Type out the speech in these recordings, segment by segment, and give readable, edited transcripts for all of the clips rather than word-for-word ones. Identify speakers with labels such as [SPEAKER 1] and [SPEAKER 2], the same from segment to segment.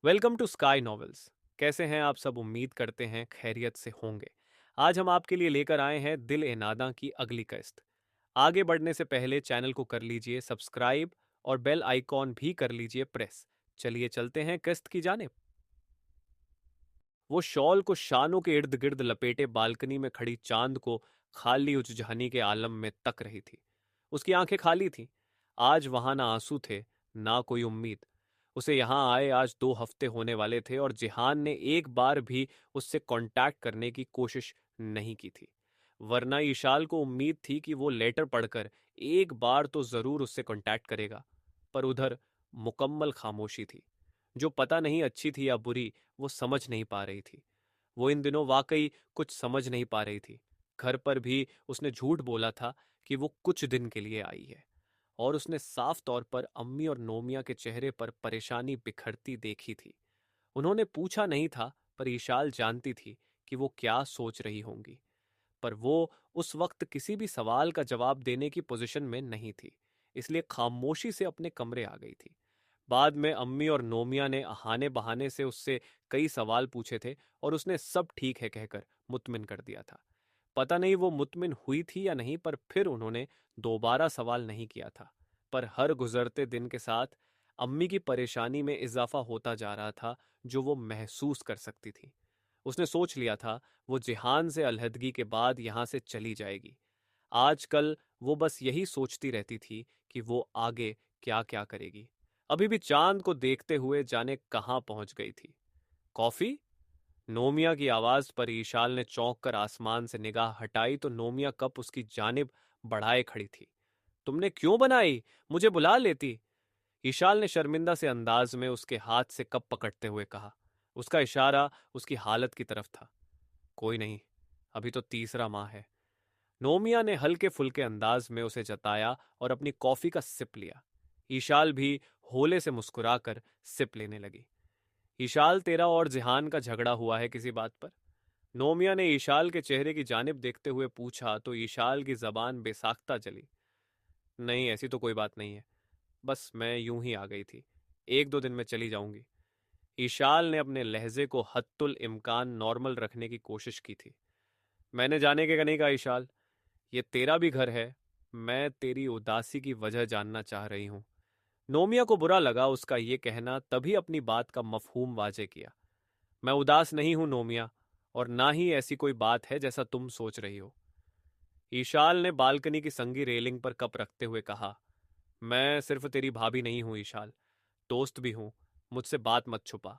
[SPEAKER 1] Welcome to sky novels. कैसे हैं आप सब? उम्मीद करते हैं खैरियत से होंगे। आज हम आपके लिए लेकर आए हैं दिल ए नादा की अगली किस्त। आगे बढ़ने से पहले चैनल को कर लीजिए सब्सक्राइब और बेल आइकॉन भी कर लीजिए प्रेस। चलिए चलते हैं किस्त की जानिब। वो शॉल को शानों के इर्द गिर्द लपेटे बालकनी में खड़ी चांद को खाली उजझानी के आलम में तक रही थी। उसकी आंखें खाली थीं। आज वहां ना आंसू थे, ना कोई उम्मीद। उसे यहां आए आज 2 हफ्ते होने वाले थे और जिहान ने एक बार भी उससे कांटेक्ट करने की कोशिश नहीं की थी। वरना ईशाल को उम्मीद थी कि वो लेटर पढ़कर एक बार तो जरूर उससे कांटेक्ट करेगा। पर उधर मुकम्मल खामोशी थी। जो पता नहीं अच्छी थी या बुरी, वो समझ नहीं पा रही थी। वो इन दिनों वाकई कुछ समझ नहीं पा रही थी। घर पर भी उसने झूठ बोला था कि वो कुछ दिन के लिए आई है, और उसने साफ तौर पर अम्मी और नोमिया के चेहरे पर परेशानी बिखरती देखी थी। उन्होंने पूछा नहीं था, पर ईशाल जानती थी कि वो क्या सोच रही होंगी। पर वो उस वक्त किसी भी सवाल का जवाब देने की पोजीशन में नहीं थी, इसलिए खामोशी से अपने कमरे आ गई थी। बाद में अम्मी और नोमिया ने आहाने बहाने से उससे कई सवाल पूछे थे और उसने सब ठीक है कहकर मुतमिन कर दिया था। पता नहीं वो मुतमिन हुई थी या नहीं, पर फिर उन्होंने दोबारा सवाल नहीं किया था। पर हर गुजरते दिन के साथ अम्मी की परेशानी में इजाफा होता जा रहा था, जो वो महसूस कर सकती थी। उसने सोच लिया था वो जिहान से अलहदगी के बाद यहां से चली जाएगी। आजकल वो बस यही सोचती रहती थी कि वो आगे क्या क्या करेगी। अभी भी चांद को देखते हुए जाने कहां पहुंच गई थी। कॉफी? नोमिया की आवाज पर ईशाल ने चौंक कर आसमान से निगाह हटाई तो नोमिया कप उसकी जानिब बढ़ाए खड़ी थी। तुमने क्यों बनाई? मुझे बुला लेती। ईशाल ने शर्मिंदा से अंदाज में उसके हाथ से कप पकड़ते हुए कहा। उसका इशारा उसकी हालत की तरफ था। कोई नहीं, अभी तो तीसरा माह है। नोमिया ने हल्के फुल्के अंदाज में उसे जताया और अपनी कॉफी का सिप लिया। ईशाल भी होले से मुस्कुराकर सिप लेने लगी। ईशाल, तेरा और जिहान का झगड़ा हुआ है किसी बात पर? नोमिया ने ईशाल के चेहरे की जानिब देखते हुए पूछा तो ईशाल की जबान बेसाख्ता चली। नहीं, ऐसी तो कोई बात नहीं है। बस मैं यूं ही आ गई थी। 1-2 दिन में चली जाऊंगी। ईशाल ने अपने लहजे को हत्तुल इम्कान नॉर्मल रखने की कोशिश की थी। मैंने जाने के नहीं कहा ईशाल। ये तेरा भी घर है। मैं तेरी उदासी की वजह जानना चाह रही हूं। नोमिया को बुरा लगा उसका ये कहना, तभी अपनी बात का मफहूम वाजे किया। मैं उदास नहीं हूं नोमिया, और ना ही ऐसी कोई बात है जैसा तुम सोच रही हो। ईशाल ने बालकनी की संगी रेलिंग पर कप रखते हुए कहा। मैं सिर्फ तेरी भाभी नहीं हूं ईशाल, दोस्त भी हूं। मुझसे बात मत छुपा।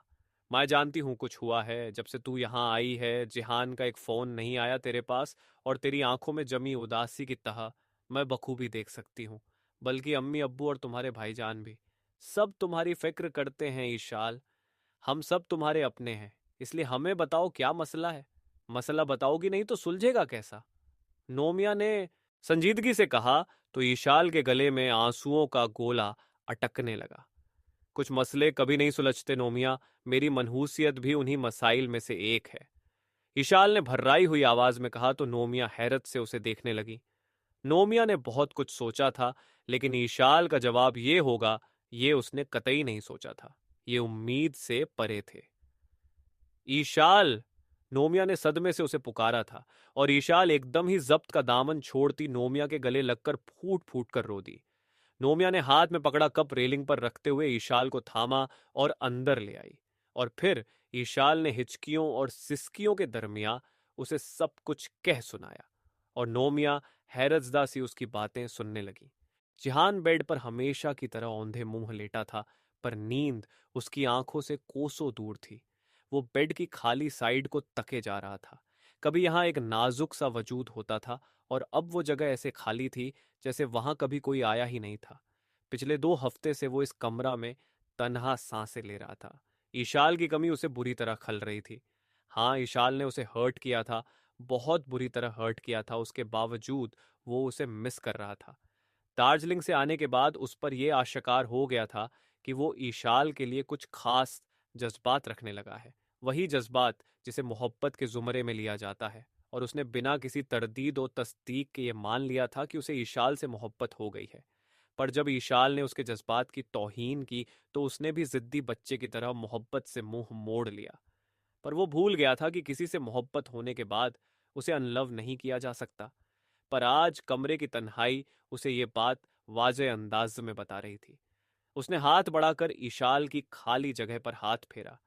[SPEAKER 1] मैं जानती हूं कुछ हुआ है जब से तू यहां आई है। जिहान का एक फोन नहीं आया तेरे पास, और तेरी आंखों में जमी उदासी की तह मैं बखूबी देख सकती हूं। बल्कि अम्मी अब्बू और तुम्हारे भाईजान भी सब तुम्हारी फिक्र करते हैं ईशाल। हम सब तुम्हारे अपने हैं, इसलिए हमें बताओ क्या मसला है। मसला बताओगी नहीं तो सुलझेगा कैसा? नोमिया ने संजीदगी से कहा तो ईशाल के गले में आंसुओं का गोला अटकने लगा। कुछ मसले कभी नहीं सुलझते नोमिया। मेरी मनहूसियत भी उन्हीं मसाइल में से एक है। ईशाल ने भर्राई हुई आवाज में कहा तो नोमिया हैरत से उसे देखने लगी। नोमिया ने बहुत कुछ सोचा था, लेकिन ईशाल का जवाब ये होगा, ये उसने कतई नहीं सोचा था। ये उम्मीद से परे थे। ईशाल! नोमिया ने सदमे से उसे पुकारा था, और ईशाल एकदम ही जब्त का दामन छोड़ती नोमिया के गले लगकर फूट फूट कर रो दी। नोमिया ने हाथ में पकड़ा कप रेलिंग पर रखते हुए ईशाल को थामा और अंदर ले आई। और फिर ईशाल ने हिचकियों और सिसकियों के दरमिया उसे सब कुछ कह सुनाया, और नोमिया हैरतजदा सी उसकी बातें सुनने लगी। जिहान बेड पर हमेशा की तरह औंधे मुंह लेटा था, पर नींद उसकी आंखों से कोसों दूर थी। वो बेड की खाली साइड को तके जा रहा था। कभी यहां एक नाजुक सा वजूद होता था, और अब वो जगह ऐसे खाली थी जैसे वहां कभी कोई आया ही नहीं था। पिछले 2 हफ्ते से वो इस कमरा में तन्हा सांसें ले रहा था। ईशाल की कमी उसे बुरी तरह खल रही थी। हाँ, ईशाल ने उसे हर्ट किया था, बहुत बुरी तरह हर्ट किया था। उसके बावजूद वो उसे मिस कर रहा था। दार्जिलिंग से आने के बाद उस पर यह आश्कार हो गया था कि वो ईशाल के लिए कुछ खास जज्बात रखने लगा है। वही जज्बात जिसे मोहब्बत के जुमरे में लिया जाता है। और उसने बिना किसी तरदीद और तस्दीक के ये मान लिया था कि उसे ईशाल से मोहब्बत हो गई है। पर जब ईशाल ने उसके जज्बात की तौहीन की तो उसने भी जिद्दी बच्चे की तरह मोहब्बत से मुंह मोड़ लिया। पर वो भूल गया था कि किसी से मोहब्बत होने के बाद उसे अनलव नहीं किया जा सकता। पर आज कमरे की तन्हाई उसे ये बात वाज़े अंदाज में बता रही थी। उसने हाथ बढ़ाकर ईशाल की खाली जगह पर हाथ फेरा।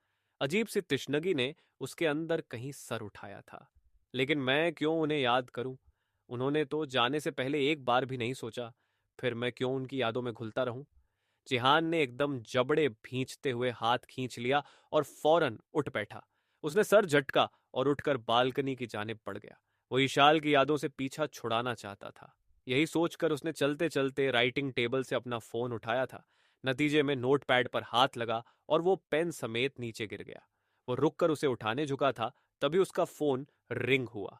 [SPEAKER 1] अजीब सी तिश्नगी ने उसके अंदर कहीं सर उठाया था। लेकिन मैं क्यों उन्हें याद करूं? उन्होंने तो जाने से पहले एक बार भी नहीं सोचा। फिर मैं क्यों उनकी यादों में घुलता रहूं? जिहान ने एकदम जबड़े भींचते हुए हाथ खींच लिया और फौरन उठ बैठा। उसने सर झटका और उठकर बालकनी की जानिब बढ़ गया। वो ईशाल की यादों से पीछा छुड़ाना चाहता था। यही सोचकर उसने चलते चलते राइटिंग टेबल से अपना फोन उठाया था। नतीजे में नोटपैड पर हाथ लगा और वो पेन समेत नीचे गिर गया। वो रुककर उसे उठाने झुका था, तभी उसका फोन रिंग हुआ।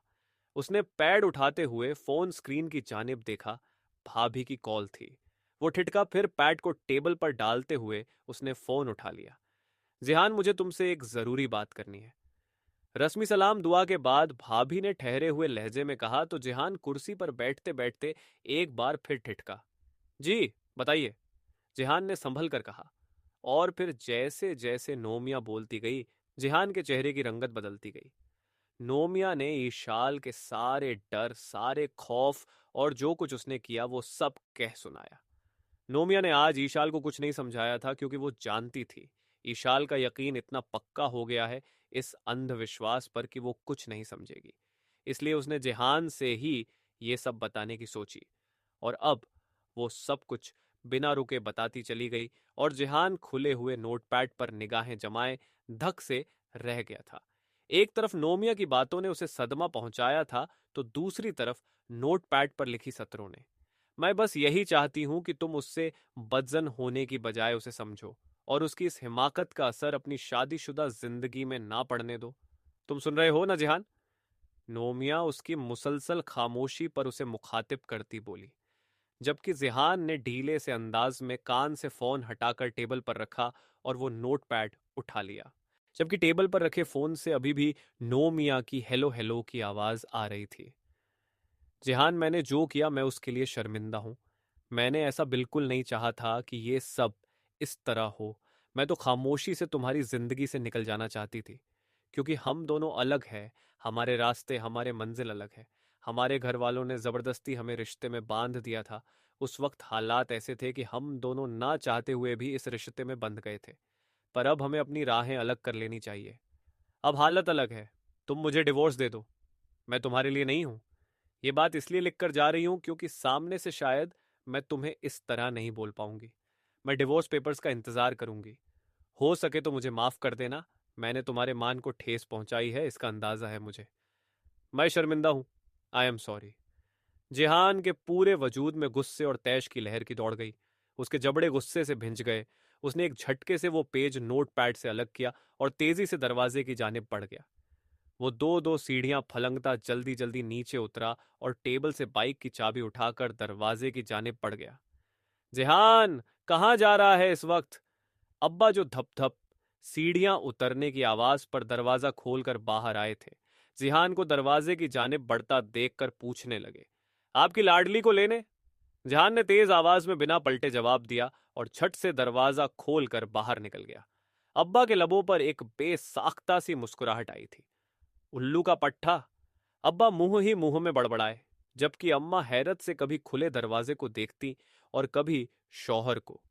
[SPEAKER 1] उसने पैड उठाते हुए फोन स्क्रीन की जानिब देखा। भाभी की कॉल थी। वो ठिठका फिर पैड को टेबल पर डालते हुए उसने फोन उठा लिया। जिहान, मुझे तुमसे एक जरूरी बात करनी है। रस्मी सलाम दुआ के बाद भाभी ने ठहरे हुए लहजे में कहा तो जिहान कुर्सी पर बैठते बैठते एक बार फिर ठिठका। जी बताइए, जिहान ने संभल कर कहा। और फिर जैसे जैसे नोमिया बोलती गई, जिहान के चेहरे की रंगत बदलती गई। नोमिया ने ईशाल के सारे डर, सारे खौफ और जो कुछ उसने किया वो सब कह सुनाया। नोमिया ने आज ईशाल को कुछ नहीं समझाया था क्योंकि वो जानती थी ईशाल का यकीन इतना पक्का हो गया है इस अंधविश्वास पर कि वो कुछ नहीं समझेगी। इसलिए उसने जिहान से ही ये सब बताने की सोची। और अब वो सब कुछ बिना रुके बताती चली गई और जिहान खुले हुए नोटपैड पर निगाहें जमाए धक से रह गया था। एक तरफ नोमिया की बातों ने उसे सदमा पहुंचाया था तो दूसरी तरफ नोटपैड पर लिखी सत्रों ने। मैं बस यही चाहती हूं कि तुम उससे बदजन होने की बजाय उसे समझो और उसकी इस हिमाकत का असर अपनी शादीशुदा जिंदगी में ना पड़ने दो। तुम सुन रहे हो ना जिहान? नोमिया उसकी मुसलसल खामोशी पर उसे मुखातिब करती बोली, जबकि जिहान ने ढीले से अंदाज में कान से फोन हटाकर टेबल पर रखा और वो नोटपैड उठा लिया। जबकि टेबल पर रखे फोन से अभी भी नोमिया की हेलो हेलो की आवाज आ रही थी। जिहान, मैंने जो किया मैं उसके लिए शर्मिंदा हूं। मैंने ऐसा बिल्कुल नहीं चाहा था कि ये सब इस तरह हो। मैं तो खामोशी से तुम्हारी जिंदगी से निकल जाना चाहती थी क्योंकि हम दोनों अलग हैं। हमारे रास्ते, हमारे मंजिल अलग है। हमारे घर वालों ने जबरदस्ती हमें रिश्ते में बांध दिया था। उस वक्त हालात ऐसे थे कि हम दोनों ना चाहते हुए भी इस रिश्ते में बंध गए थे। पर अब हमें अपनी राहें अलग कर लेनी चाहिए। अब हालत अलग है। तुम मुझे डिवोर्स दे दो। मैं तुम्हारे लिए नहीं हूं। ये बात इसलिए लिखकर जा रही हूं क्योंकि सामने से शायद मैं तुम्हें इस तरह नहीं बोल पाऊंगी। मैं डिवोर्स पेपर्स का इंतजार करूंगी। हो सके तो मुझे माफ कर देना। मैंने तुम्हारे मान को ठेस पहुंचाई है, इसका अंदाजा है मुझे। मैं शर्मिंदा हूं। I am sorry. जिहान के पूरे वजूद में गुस्से और तैश की लहर की दौड़ गई। उसके जबड़े गुस्से से भिंज गए। उसने एक झटके से वो पेज नोट पैड से अलग किया और तेजी से दरवाजे की जानिब बढ़ गया। वो दो दो सीढ़ियां फलंगता जल्दी जल्दी नीचे उतरा और टेबल से बाइक की चाबी उठाकर दरवाजे की जानिब बढ़ गया। जिहान, कहाँ जा रहा है इस वक्त? अब्बा जो धप धप सीढ़ियां उतरने की आवाज पर दरवाजा खोलकर बाहर आए थे, जिहान को दरवाजे की जानिब बढ़ता देखकर पूछने लगे, आपकी लाडली को लेने? जिहान ने तेज आवाज में बिना पलटे जवाब दिया और झट से दरवाजा खोलकर बाहर निकल गया। अब्बा के लबों पर एक बेसाख्ता सी मुस्कुराहट आई थी। उल्लू का पट्टा। अब्बा मुंह ही मुंह में बड़बड़ाए, जबकि अम्मा हैरत से कभी खुले दरवाजे को देखती और कभी शौहर को।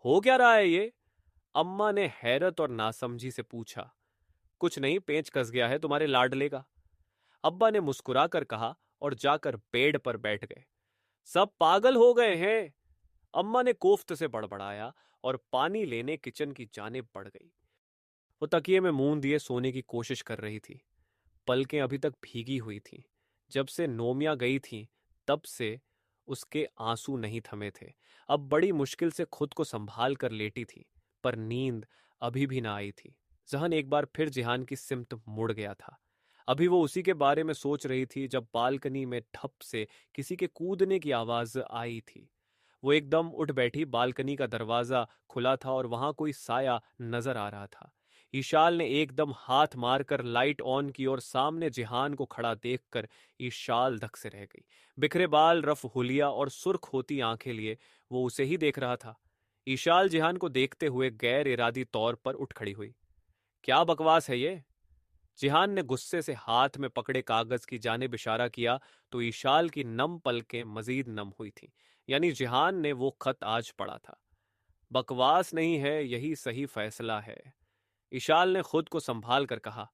[SPEAKER 1] हो क्या रहा है ये? अम्मा ने हैरत और नासमझी से पूछा। कुछ नहीं, पेंच कस गया है तुम्हारे लाडले का, अब्बा ने मुस्कुराकर कहा और जाकर बेड पर बैठ गए। सब पागल हो गए हैं, अम्मा ने कोफ्त से बड़बड़ाया और पानी लेने किचन की जानिब बढ़ गई। वो तकिए में मुंह दिए सोने की कोशिश कर रही थी। पलकें अभी तक भीगी हुई थीं। जब से नोमिया गई थी तब से उसके आंसू नहीं थमे थे। अब बड़ी मुश्किल से खुद को संभाल कर लेटी थी, पर नींद अभी भी ना आई थी। जहन एक बार फिर जिहान की सिमत मुड़ गया था। अभी वो उसी के बारे में सोच रही थी जब बालकनी में ठप से किसी के कूदने की आवाज आई थी। वो एकदम उठ बैठी। बालकनी का दरवाजा खुला था और वहां कोई साया नजर आ रहा था। ईशाल ने एकदम हाथ मारकर लाइट ऑन की और सामने जिहान को खड़ा देखकर ईशाल धक से रह गई। बिखरे बाल, रफ हुलिया और सुर्ख होती आंखें लिए वो उसे ही देख रहा था। ईशाल जिहान को देखते हुए गैर इरादी तौर पर उठ खड़ी हुई। क्या बकवास है ये? जिहान ने गुस्से से हाथ में पकड़े कागज की जानिब इशारा किया तो ईशाल की नम पलकें मजीद नम हुई थीं। यानी जिहान ने वो खत आज पढ़ा था। बकवास नहीं है, यही सही फैसला है, ईशाल ने खुद को संभाल कर कहा।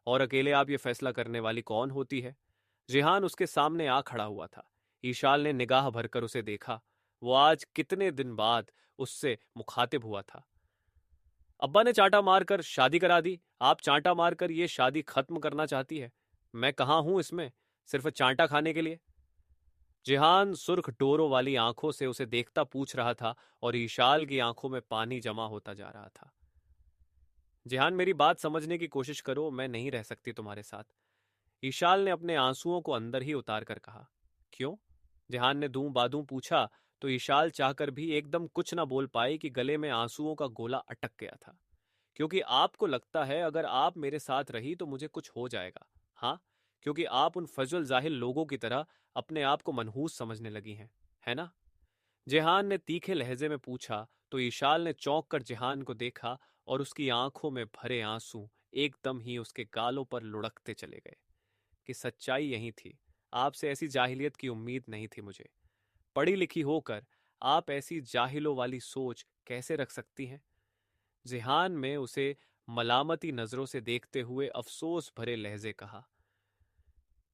[SPEAKER 1] और अकेले आप ये फैसला करने वाली कौन होती है? जिहान उसके सामने आ खड़ा हुआ था। ईशाल ने निगाह भरकर उसे देखा। वो आज कितने दिन बाद उससे मुखातिब हुआ था। अब्बा ने चांटा मारकर शादी करा दी। आप चांटा मारकर ये शादी खत्म करना चाहती है। मैं कहाँ हूं इसमें, सिर्फ चांटा खाने के लिए? जिहान सुर्ख डोरों वाली आंखों से उसे देखता पूछ रहा था और ईशाल की आंखों में पानी जमा होता जा रहा था। जिहान, मेरी बात समझने की कोशिश करो, मैं नहीं रह सकती तुम्हारे साथ, ईशाल ने अपने आंसुओं को अंदर ही उतार कर कहा। क्यों? जिहान ने दूं बादूं पूछा तो ईशाल चाहकर भी एकदम कुछ न बोल पाई कि गले में आंसुओं का गोला अटक गया था। क्योंकि आपको लगता है अगर आप मेरे साथ रही तो मुझे कुछ हो जाएगा। हाँ, क्योंकि आप उन फजल जाहिल लोगों की तरह अपने आप को मनहूस समझने लगी हैं, है ना? जिहान ने तीखे लहजे में पूछा तो ईशाल ने चौंक कर जिहान को देखा और उसकी आंखों में भरे आंसू एकदम ही उसके गालों पर लुढ़कते चले गए। कि सच्चाई यही थी, आपसे ऐसी जाहिलियत की उम्मीद नहीं थी मुझे। पढ़ी लिखी होकर आप ऐसी जाहिलों वाली सोच कैसे रख सकती हैं? जिहान में उसे मलामती नजरों से देखते हुए अफसोस भरे लहजे कहा।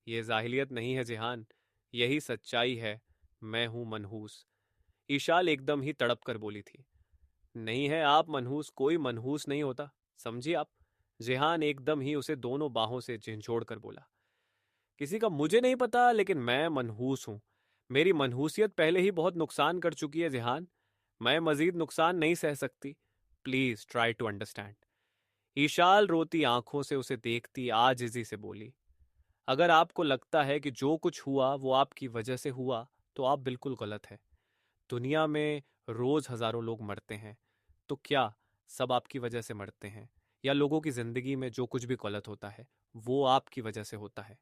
[SPEAKER 1] यह जाहिलियत नहीं है जिहान, यही सच्चाई है। मैं हूं मनहूस। ईशाल एकदम ही तड़प कर बोली थी। नहीं है आप मनहूस, कोई मनहूस नहीं होता, समझी आप? जिहान एकदम ही उसे दोनों बाहों से झिंझोड़ कर बोला। किसी का मुझे नहीं पता, लेकिन मैं मनहूस हूं। मेरी मनहूसियत पहले ही बहुत नुकसान कर चुकी है जिहान। मैं मजीद नुकसान नहीं सह सकती। Please try to understand. Ishal रोती आंखों से उसे देखती आजिजी से बोली। अगर आपको लगता है कि जो कुछ हुआ वो आपकी वजह से हुआ तो आप बिल्कुल गलत है। दुनिया में रोज हजारों लोग मरते हैं, तो क्या सब आपकी वजह से मरते हैं? या लोगों की जिंदगी में जो कुछ भी गलत होता है वो आपकी वजह से होता है?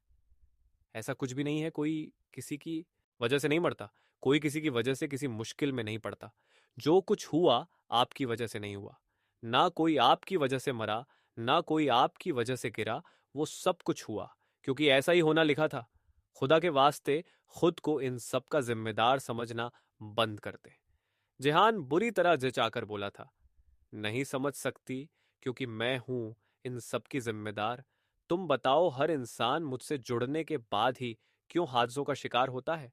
[SPEAKER 1] ऐसा कुछ भी नहीं है, कोई किसी की वजह से नहीं मरता, कोई किसी की वजह से किसी मुश्किल में नहीं पड़ता। जो कुछ हुआ आपकी वजह से नहीं हुआ। ना कोई आपकी वजह से मरा, ना कोई आपकी वजह से गिरा। वो सब कुछ हुआ क्योंकि ऐसा ही होना लिखा था। खुदा के वास्ते खुद को इन सब का जिम्मेदार समझना बंद कर दे। जिहान बुरी तरह जचाकर बोला था। नहीं समझ सकती क्योंकि मैं हूं इन सब की जिम्मेदार। तुम बताओ, हर इंसान मुझसे जुड़ने के बाद ही क्यों हादसों का शिकार होता है?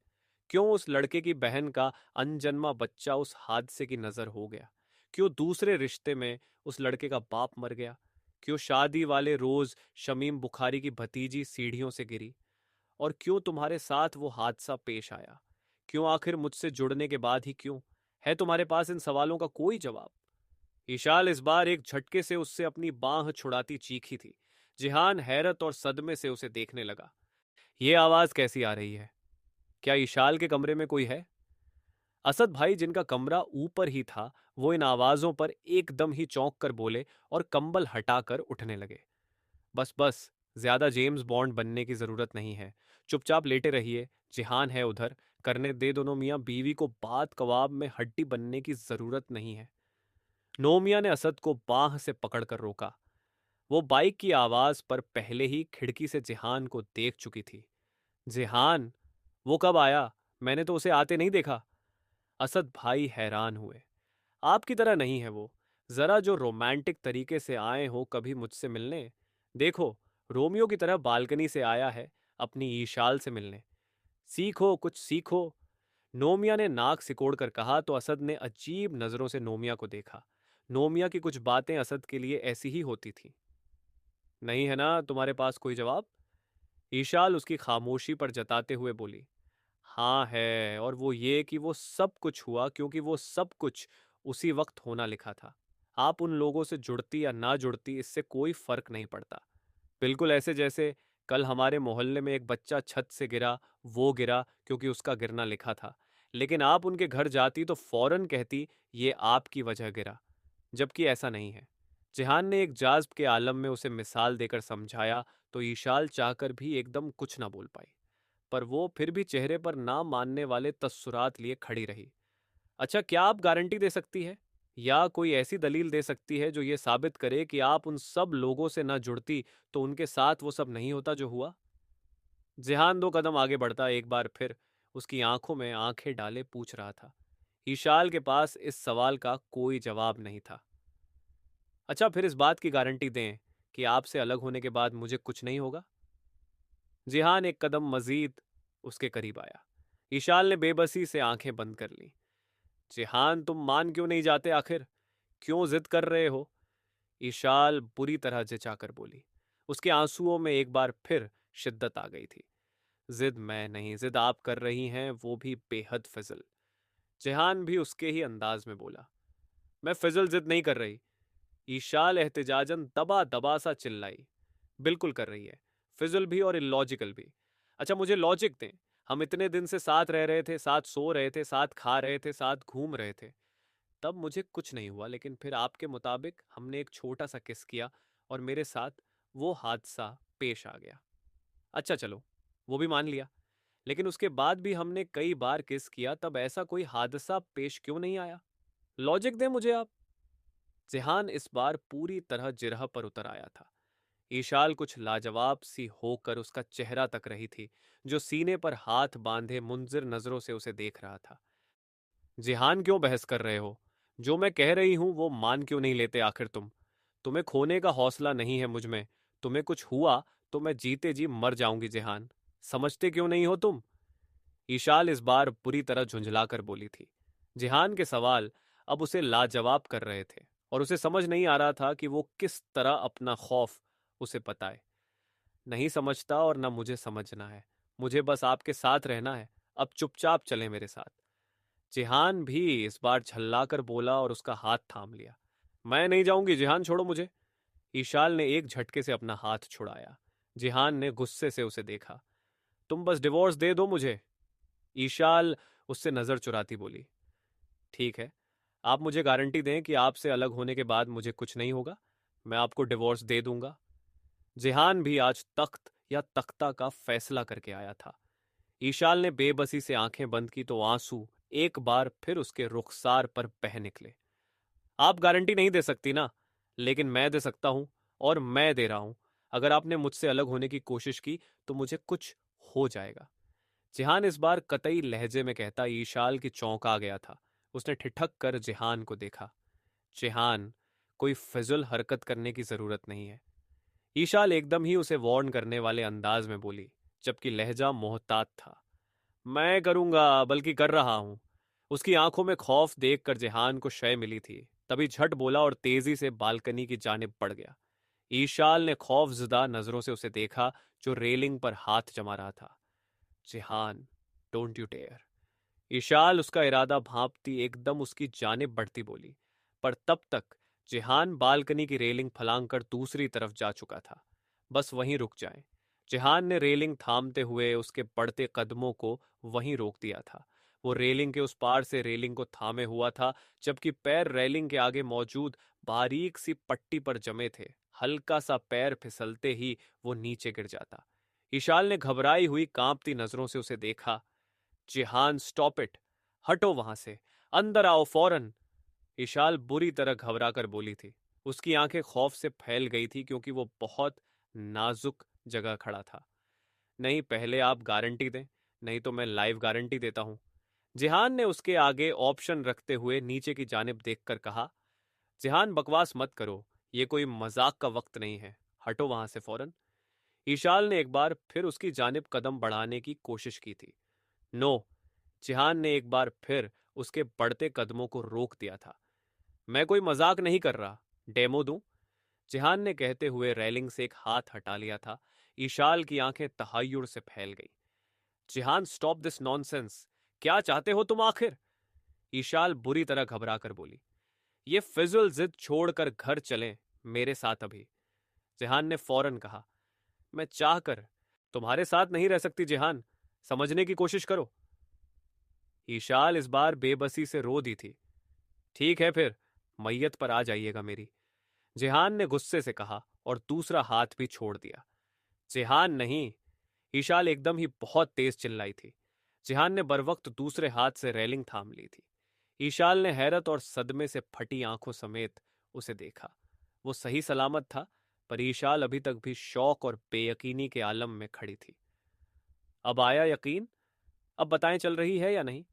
[SPEAKER 1] क्यों उस लड़के की बहन का अनजन्मा बच्चा उस हादसे की नजर हो गया? क्यों दूसरे रिश्ते में उस लड़के का बाप मर गया? क्यों शादी वाले रोज शमीम बुखारी की भतीजी सीढ़ियों से गिरी? और क्यों तुम्हारे साथ वो हादसा पेश आया? क्यों आखिर मुझसे जुड़ने के बाद ही क्यों? है तुम्हारे पास इन सवालों का कोई जवाब? ईशाल इस बार एक झटके से उससे अपनी बांह छुड़ाती चीखी थी। जिहान हैरत और सदमे से उसे देखने लगा। ये आवाज कैसी आ रही है? क्या ईशाल के कमरे में कोई है? असद भाई, जिनका कमरा ऊपर ही था, वो इन आवाजों पर एकदम ही चौंक कर बोले और कंबल हटाकर उठने लगे। बस बस, ज्यादा जेम्स बॉन्ड बनने की जरूरत नहीं है। चुपचाप लेटे रहिए, जिहान है उधर, करने दे दोनों मियाँ बीवी को। बात कबाब में हड्डी बनने की जरूरत नहीं है। नोमिया ने असद को बांह से पकड़कर रोका। वो बाइक की आवाज पर पहले ही खिड़की से जिहान को देख चुकी थी। जिहान? वो कब आया? मैंने तो उसे आते नहीं देखा। असद भाई हैरान हुए। आपकी तरह नहीं है वो। जरा जो रोमांटिक तरीके से आए हो कभी मुझसे मिलने। देखो, रोमियो की तरह बालकनी से आया है अपनी ईशाल से मिलने। सीखो, कुछ सीखो। नोमिया ने नाक सिकोड़कर कहा तो असद ने अजीब नजरों से नोमिया को देखा। नोमिया की कुछ बातें असद के लिए ऐसी ही होती थीं। नहीं है ना तुम्हारे पास कोई जवाब? ईशाल उसकी खामोशी पर जताते हुए बोली। हाँ है, और वो ये कि वो सब कुछ हुआ क्योंकि वो सब कुछ उसी वक्त होना लिखा था। आप उन लोगों से जुड़ती या ना जुड़ती, इससे कोई फर्क नहीं पड़ता। बिल्कुल ऐसे जैसे कल हमारे मोहल्ले में एक बच्चा छत से गिरा, वो गिरा क्योंकि उसका गिरना लिखा था। लेकिन आप उनके घर जाती तो फौरन कहती ये आपकी वजह गिरा, जबकि ऐसा नहीं है। जिहान ने एक जाज़्ब के आलम में उसे मिसाल देकर समझाया तो ईशाल चाहकर भी एकदम कुछ ना बोल पाई। पर वो फिर भी चेहरे पर ना मानने वाले तस्सुरात लिए खड़ी रही। अच्छा, क्या आप गारंटी दे सकती है या कोई ऐसी दलील दे सकती है जो ये साबित करे कि आप उन सब लोगों से न जुड़ती तो उनके साथ वो सब नहीं होता जो हुआ? जिहान 2 कदम आगे बढ़ता एक बार फिर उसकी आंखों में आंखें डाले पूछ रहा था। ईशाल के पास इस सवाल का कोई जवाब नहीं था। अच्छा, फिर इस बात की गारंटी दें कि आपसे अलग होने के बाद मुझे कुछ नहीं होगा? जिहान 1 कदम मजीद उसके करीब आया। ईशाल ने बेबसी से आंखें बंद कर ली। जिहान, तुम मान क्यों नहीं जाते आखिर? क्यों जिद कर रहे हो? ईशाल बुरी तरह जिचाकर बोली। उसके आंसुओं में एक बार फिर शिद्दत आ गई थी। जिद मैं नहीं, जिद आप कर रही हैं, वो भी बेहद फिजल। जिहान भी उसके ही अंदाज में बोला। मैं फिजल जिद नहीं कर रही। ईशाल एहतिजाजन दबा दबा सा चिल्लाई। बिल्कुल कर रही है, फिजल भी और इलॉजिकल भी। अच्छा, मुझे लॉजिक दें। हम इतने दिन से साथ रह रहे थे, साथ सो रहे थे, साथ खा रहे थे, साथ घूम रहे थे। तब मुझे कुछ नहीं हुआ, लेकिन फिर आपके मुताबिक हमने एक छोटा सा किस किया और मेरे साथ वो हादसा पेश आ गया। अच्छा चलो, वो भी मान लिया, लेकिन उसके बाद भी हमने कई बार किस किया, तब ऐसा कोई हादसा पेश क्यों नहीं आया? लॉजिक दें मुझे आप। जिहान इस बार पूरी तरह जिरह पर उतर आया था। ईशाल कुछ लाजवाब सी होकर उसका चेहरा तक रही थी, जो सीने पर हाथ बांधे मुंजिर नजरों से उसे देख रहा था। जिहान, क्यों बहस कर रहे हो? जो मैं कह रही हूं वो मान क्यों नहीं लेते आखिर तुम? तुम्हें खोने का हौसला नहीं है मुझ में। तुम्हें कुछ हुआ तो मैं जीते जी मर जाऊंगी जिहान। समझते क्यों नहीं हो तुम? ईशाल इस बार बुरी तरह झुंझलाकर बोली थी। जिहान के सवाल अब उसे लाजवाब कर रहे थे और उसे समझ नहीं आ रहा था कि वो किस तरह अपना खौफ उसे बताए। नहीं समझता और न मुझे समझना है। मुझे बस आपके साथ रहना है। अब चुपचाप चले मेरे साथ। जिहान भी इस बार झल्लाकर बोला और उसका हाथ थाम लिया। मैं नहीं जाऊंगी जिहान, छोड़ो मुझे। ईशाल ने एक झटके से अपना हाथ छुड़ाया। जिहान ने गुस्से से उसे देखा। तुम बस डिवोर्स दे दो मुझे। ईशाल उससे नजर चुराती बोली। ठीक है, आप मुझे गारंटी दें कि आपसे अलग होने के बाद मुझे कुछ नहीं होगा। मैं आपको डिवोर्स दे दूंगा। जिहान भी आज तख्त या तख्ता का फैसला करके आया था। ईशाल ने बेबसी से आंखें बंद की तो आंसू एक बार फिर उसके रुखसार पर बह निकले। आप गारंटी नहीं दे सकती ना, लेकिन मैं दे सकता हूं, और मैं दे रहा हूं। अगर आपने मुझसे अलग होने की कोशिश की तो मुझे कुछ हो जाएगा। जिहान इस बार कतई लहजे में कहता ईशाल की चौंका गया था। उसने ठिठक कर जिहान को देखा। जिहान, कोई फिजुल हरकत करने की जरूरत नहीं है। ईशाल एकदम ही उसे वार्न करने वाले अंदाज में बोली, जबकि लहजा मोहतात था। मैं करूंगा, बल्कि कर रहा हूं। उसकी आंखों में खौफ देखकर जिहान को शय मिली थी। तभी झट बोला और तेजी से बालकनी की जानिब बढ़ गया। ईशाल ने खौफजदा नजरों से उसे देखा, जो रेलिंग पर हाथ जमा रहा था। जिहान, डोंट यू डेयर। ईशाल उसका इरादा भांपती एकदम उसकी जानिब बढ़ती बोली, पर तब तक जिहान बालकनी की रेलिंग फलांग कर दूसरी तरफ जा चुका था। बस वहीं रुक जाए। जिहान ने रेलिंग थामते हुए उसके बढ़ते कदमों को वहीं रोक दिया था। वो रेलिंग के उस पार से रेलिंग को थामे हुआ था, जबकि पैर रेलिंग के आगे मौजूद बारीक सी पट्टी पर जमे थे। हल्का सा पैर फिसलते ही वो नीचे गिर जाता। ईशाल ने घबराई हुई कांपती नजरों से उसे देखा। जिहान, स्टॉप इट। हटो वहां से। अंदर आओ फौरन। ईशाल बुरी तरह घबरा कर बोली थी। उसकी आंखें खौफ से फैल गई थी, क्योंकि वो बहुत नाजुक जगह खड़ा था। नहीं, पहले आप गारंटी दें, नहीं तो मैं लाइव गारंटी देता हूं। जिहान ने उसके आगे ऑप्शन रखते हुए नीचे की जानिब देखकर कहा। जिहान, बकवास मत करो। ये कोई मजाक का वक्त नहीं है। हटो वहां से फौरन। ईशाल ने एक बार फिर उसकी जानिब कदम बढ़ाने की कोशिश की थी। नो। जिहान ने एक बार फिर उसके बढ़ते कदमों को रोक दिया था। मैं कोई मजाक नहीं कर रहा। डेमो दूं? जिहान ने कहते हुए रेलिंग से एक हाथ हटा लिया था। ईशाल की आंखें तहायुर से फैल गई। जिहान, स्टॉप दिस नॉनसेंस। क्या चाहते हो तुम आखिर? ईशाल बुरी तरह घबरा कर बोली। ये फिजुल जिद छोड़कर घर चलें मेरे साथ अभी। जिहान ने फौरन कहा। मैं चाहकर तुम्हारे साथ नहीं रह सकती जिहान। समझने की कोशिश करो। ईशाल इस बार बेबसी से रो दी थी। ठीक है फिर, मैयत पर आ जाइएगा मेरी। जिहान ने गुस्से से कहा और दूसरा हाथ भी छोड़ दिया। जिहान नहीं, ईशाल एकदम ही बहुत तेज चिल्लाई थी। जिहान ने बरवक्त दूसरे हाथ से रेलिंग थाम ली थी। ईशाल ने हैरत और सदमे से फटी आंखों समेत उसे देखा। वो सही सलामत था, पर ईशाल अभी तक भी शौक और बेयकीनी के आलम में खड़ी थी। अब आया यकीन? अब बताएं चल रही है या नहीं?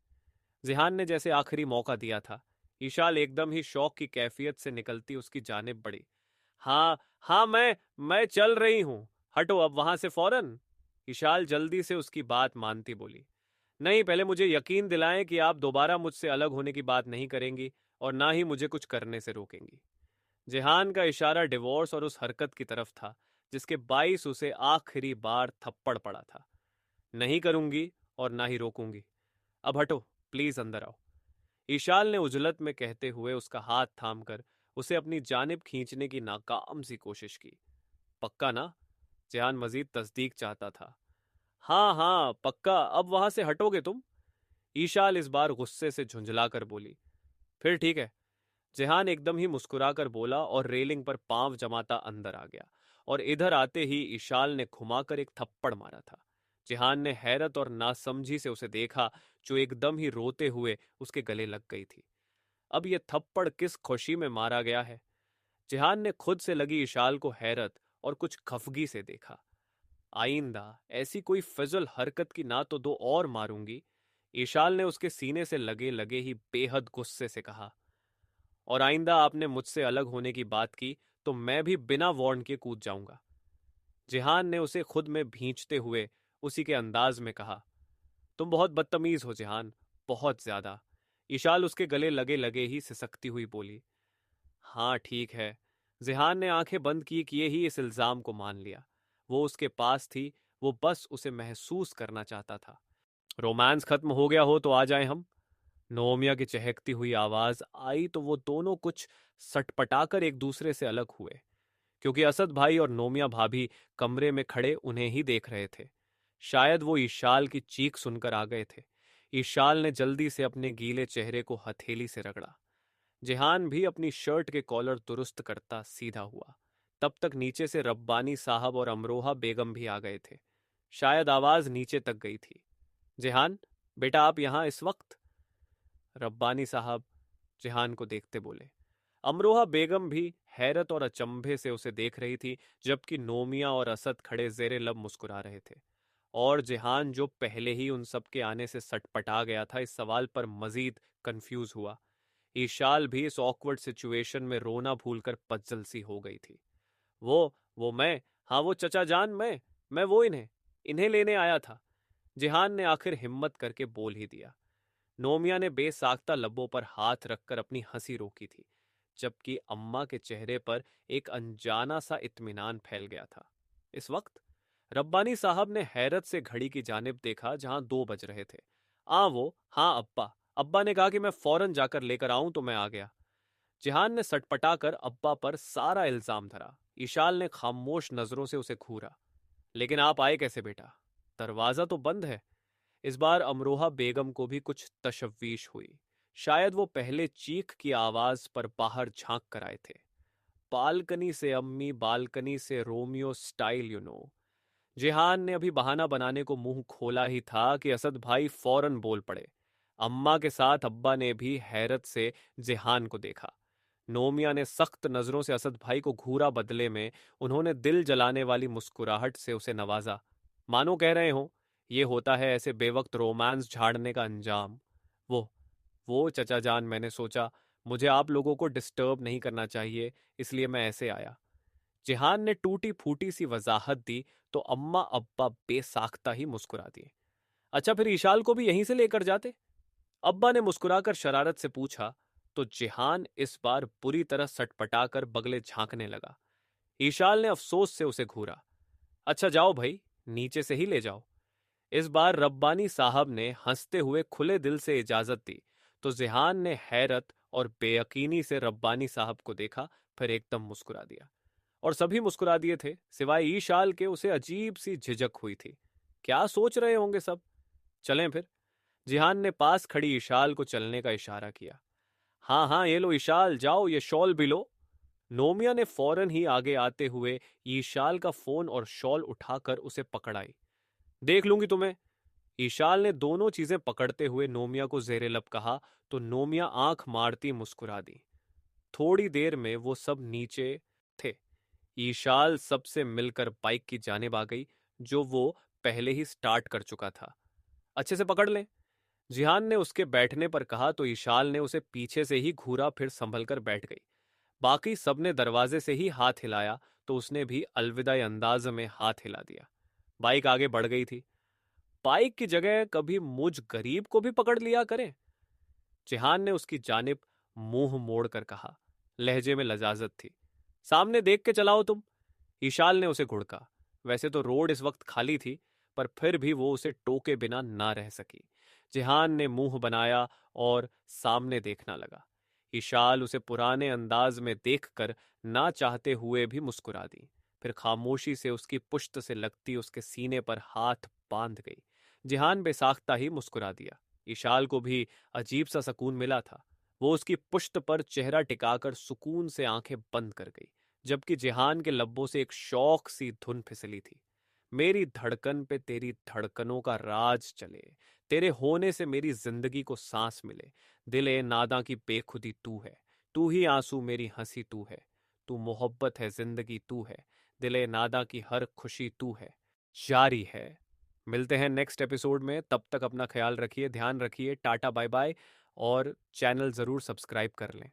[SPEAKER 1] जिहान ने जैसे आखिरी मौका दिया था। ईशाल एकदम ही शौक की कैफियत से निकलती उसकी जानिब बढ़ी। हाँ हाँ, मैं चल रही हूं। हटो अब वहां से फौरन। ईशाल जल्दी से उसकी बात मानती बोली। नहीं, पहले मुझे यकीन दिलाएं कि आप दोबारा मुझसे अलग होने की बात नहीं करेंगी और ना ही मुझे कुछ करने से रोकेंगी। जिहान का इशारा डिवोर्स और उस हरकत की तरफ था जिसके बाईस उसे आखिरी बार थप्पड़ पड़ा था। नहीं करूंगी और ना ही रोकूंगी। अब हटो, प्लीज अंदर आओ। ईशाल ने उजलत में कहते हुए उसका हाथ थामकर उसे अपनी जानिब खींचने की नाकाम सी कोशिश की। पक्का ना? जिहान मजीद तस्दीक चाहता था। हाँ हाँ पक्का, अब वहां से हटोगे तुम? ईशाल इस बार गुस्से से झुंझलाकर बोली। फिर ठीक है। जिहान एकदम ही मुस्कुराकर बोला और रेलिंग पर पांव जमाता अंदर आ गया और इधर आते ही ईशाल ने घुमाकर एक थप्पड़ मारा था। जिहान ने हैरत और नासमझी से उसे देखा, जो एकदम ही रोते हुए उसके गले लग गई थी। अब यह थप्पड़ किस खुशी में मारा गया है? जिहान ने खुद से लगी इशाल को हैरत और कुछ खफगी से देखा। आइंदा ऐसी कोई फिजल हरकत की ना तो दो और मारूंगी। ईशाल ने उसके सीने से लगे लगे ही बेहद गुस्से से कहा। और आइंदा आपने मुझसे अलग होने की बात की तो मैं भी बिना वार्न के कूद जाऊंगा। जिहान ने उसे खुद में भींचते हुए उसी के अंदाज में कहा। तुम बहुत बदतमीज हो जिहान, बहुत ज्यादा। ईशाल उसके गले लगे लगे ही सिसकती हुई बोली। हाँ ठीक है। जिहान ने आंखें बंद किए ही इस इल्जाम को मान लिया। वो उसके पास थी, वो बस उसे महसूस करना चाहता था। रोमांस खत्म हो गया हो तो आ जाएं हम। नोमिया की चहकती हुई आवाज आई तो वो दोनों कुछ सटपटाकर एक दूसरे से अलग हुए, क्योंकि असद भाई और नोमिया भाभी कमरे में खड़े उन्हें ही देख रहे थे। शायद वो ईशाल की चीख सुनकर आ गए थे। ईशाल ने जल्दी से अपने गीले चेहरे को हथेली से रगड़ा। जिहान भी अपनी शर्ट के कॉलर दुरुस्त करता सीधा हुआ। तब तक नीचे से रब्बानी साहब और अमरोहा बेगम भी आ गए थे। शायद आवाज नीचे तक गई थी। जिहान, बेटा आप यहां इस वक्त? रब्बानी साहब जिहान को देखते बोले। अमरोहा बेगम भी हैरत और अचंभे से उसे देख रही थी, जबकि नोमिया और असद खड़े जेरे लब मुस्कुरा रहे थे। और जिहान, जो पहले ही उन सब के आने से सटपटा गया था, इस सवाल पर मजीद कंफ्यूज हुआ। ईशाल भी इस ऑकवर्ड सिचुएशन में रोना भूलकर पज्जल सी हो गई थी। वो मैं, हाँ वो चचा जान, मैं वो इन्हें इन्हें लेने आया था। जिहान ने आखिर हिम्मत करके बोल ही दिया। नोमिया ने बेसाख्ता लब्बों पर हाथ रखकर अपनी हंसी रोकी थी, जबकि अम्मा के चेहरे पर एक अनजाना सा इत्मीनान फैल गया था। इस वक्त रब्बानी साहब ने हैरत से घड़ी की जानिब देखा जहां 2 बज रहे थे। हाँ अब्बा। अब्बा ने कहा कि मैं फौरन जाकर लेकर आऊं तो मैं आ गया। जिहान ने सटपटाकर अब्बा पर सारा इल्जाम धरा। ईशाल ने खामोश नजरों से उसे घूरा। लेकिन आप आए कैसे बेटा? दरवाजा तो बंद है। इस बार अमरोहा बेगम को भी कुछ तशवीश हुई। शायद वो पहले चीख की आवाज पर बाहर झांक कर आए थे। बालकनी से अम्मी, बालकनी से रोमियो स्टाइल जिहान ने अभी बहाना बनाने को मुंह खोला ही था कि असद भाई फौरन बोल पड़े। अम्मा के साथ अब्बा ने भी हैरत से जिहान को देखा। नोमिया ने सख्त नजरों से असद भाई को घूरा, बदले में उन्होंने दिल जलाने वाली मुस्कुराहट से उसे नवाजा। मानो कह रहे हो, ये होता है ऐसे बेवक्त रोमांस झाड़ने का अंजाम। वो वो चचा जान, मैंने सोचा मुझे आप लोगों को डिस्टर्ब नहीं करना चाहिए, इसलिए मैं ऐसे आया। जिहान ने टूटी फूटी सी वजाहत दी तो अम्मा अब्बा बेसाख्ता ही मुस्कुरा दिए। अच्छा, फिर ईशाल को भी यहीं से लेकर जाते? अब्बा ने मुस्कुराकर शरारत से पूछा तो जिहान इस बार बुरी तरह सटपटाकर बगले झांकने लगा। ईशाल ने अफसोस से उसे घूरा। अच्छा जाओ भाई, नीचे से ही ले जाओ। इस बार रब्बानी साहब ने हंसते हुए खुले दिल से इजाजत दी तो जिहान ने हैरत और बेयकीनी से रब्बानी साहब को देखा, फिर एकदम मुस्कुरा दिया। और सभी मुस्कुरा दिए थे सिवाय ईशाल के। उसे अजीब सी झिझक हुई थी। क्या सोच रहे होंगे सब? चलें फिर। जिहान ने पास खड़ी ईशाल को चलने का इशारा किया। हाँ हाँ, ये लो ईशाल, जाओ ये शॉल भी लो। नोमिया ने फौरन ही आगे आते हुए ईशाल का फोन और शॉल उठाकर उसे पकड़ आई। देख लूंगी तुम्हें। ईशाल ने दोनों चीजें पकड़ते हुए नोमिया को जेरे लब कहा तो नोमिया आंख मारती मुस्कुरा दी। थोड़ी देर में वो सब नीचे थे। ईशाल सबसे मिलकर बाइक की जानिब आ गई जो वो पहले ही स्टार्ट कर चुका था। अच्छे से पकड़ ले, जिहान ने उसके बैठने पर कहा तो ईशाल ने उसे पीछे से ही घूरा, फिर संभल कर बैठ गई। बाकी सबने दरवाजे से ही हाथ हिलाया तो उसने भी अलविदाई अंदाज में हाथ हिला दिया। बाइक आगे बढ़ गई थी। बाइक की जगह कभी मुझ गरीब को भी पकड़ लिया करें। जिहान ने उसकी जानिब मुंह मोड़ कर कहा। लहजे में लजाजत थी। सामने देख के चलाओ तुम। ईशाल ने उसे घुड़का। वैसे तो रोड इस वक्त खाली थी, पर फिर भी वो उसे टोके बिना ना रह सकी। जिहान ने मुंह बनाया और सामने देखना लगा। ईशाल उसे पुराने अंदाज में देखकर ना चाहते हुए भी मुस्कुरा दी। फिर खामोशी से उसकी पुश्त से लगती उसके सीने पर हाथ बांध गई। जिहान बेसाख्ता ही मुस्कुरा दिया। ईशाल को भी अजीब सा सुकून मिला था। वो उसकी पुश्त पर चेहरा टिकाकर सुकून से आंखें बंद कर गई, जबकि जिहान के लब्बों से एक शौक सी धुन फिसली थी। मेरी धड़कन पे तेरी धड़कनों का राज चले, तेरे होने से मेरी जिंदगी को सांस मिले। दिल ए नादा की बेखुदी तू है, तू ही आंसू मेरी हंसी तू है, तू मोहब्बत है जिंदगी तू है, दिल ए नादा की हर खुशी तू है। जारी है। मिलते हैं नेक्स्ट एपिसोड में। तब तक अपना ख्याल रखिए, ध्यान रखिए। Tata bye bye. और चैनल ज़रूर सब्सक्राइब कर लें।